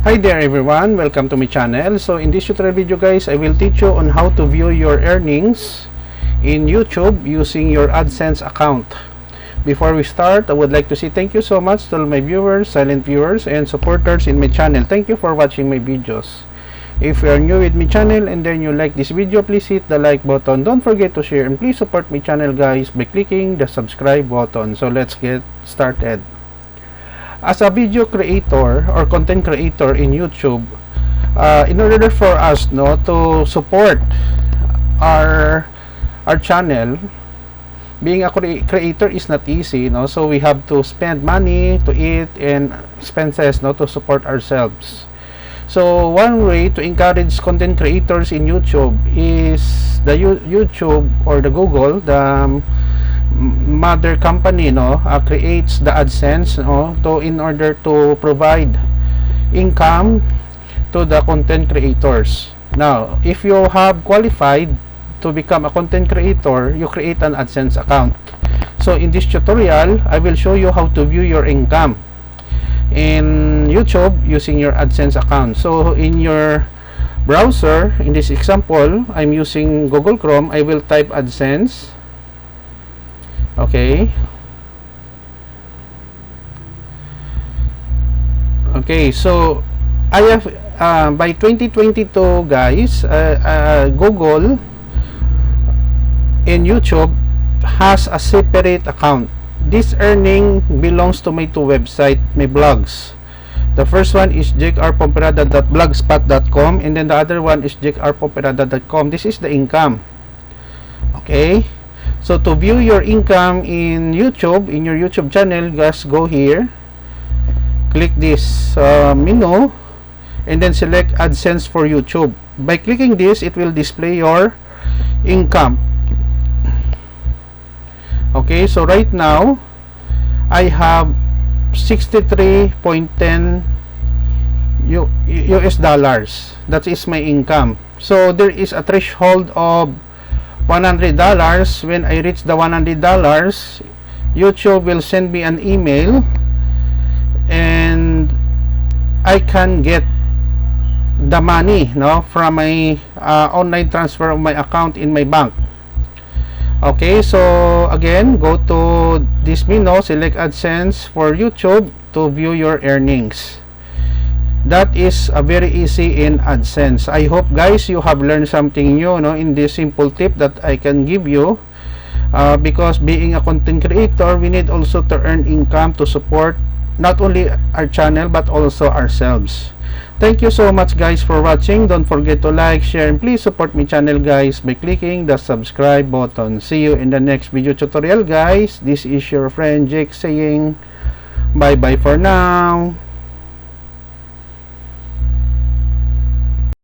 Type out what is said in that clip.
Hi there everyone, welcome to my channel. So in this tutorial video guys, I will teach you on how to view your earnings in YouTube using your AdSense account. Before we start, I would like to say thank you so much to all my viewers, silent viewers, and supporters in my channel. Thank you for watching my videos. If you are new with my channel and then you like this video, please hit the like button. Don't forget to share and please support my channel guys by clicking the subscribe button. So let's get started. As a video creator or content creator in YouTube, in order for us to support our channel, being a creator is not easy, so we have to spend money to eat and expenses to support ourselves. So one way to encourage content creators in YouTube is the YouTube or the Google, the mother company, creates the AdSense in order to provide income to the content creators. Now, if you have qualified to become a content creator, you create an AdSense account. So in this tutorial, I will show you how to view your income in YouTube using your AdSense account. So in your browser, in this example, I'm using Google Chrome. I will type AdSense. Okay, so I have by 2022 guys, Google and YouTube has a separate account. This earning belongs to my two websites, my blogs. The first one is jakerpomperada.blogspot.com and then the other one is jakerpomperada.com. This is the income. Okay, so to view your income in YouTube, in your YouTube channel, just go here, click this menu, and then select AdSense for YouTube. By clicking this, it will display your income. Okay, so right now, I have 63.10 US dollars. That is my income. So there is a threshold of $100. When I reach the $100, YouTube will send me an email and I can get the money from my online transfer of my account in my bank. Okay, so again, go to this menu, select AdSense for YouTube to view your earnings. That is very easy in AdSense. I hope guys you have learned something new in this simple tip that I can give you, because being a content creator, we need also to earn income to support not only our channel but also ourselves. Thank you so much guys for watching. Don't forget to like, share, and please support my channel guys by clicking the subscribe button. See you in the next video tutorial guys. This is your friend Jake saying bye bye for now.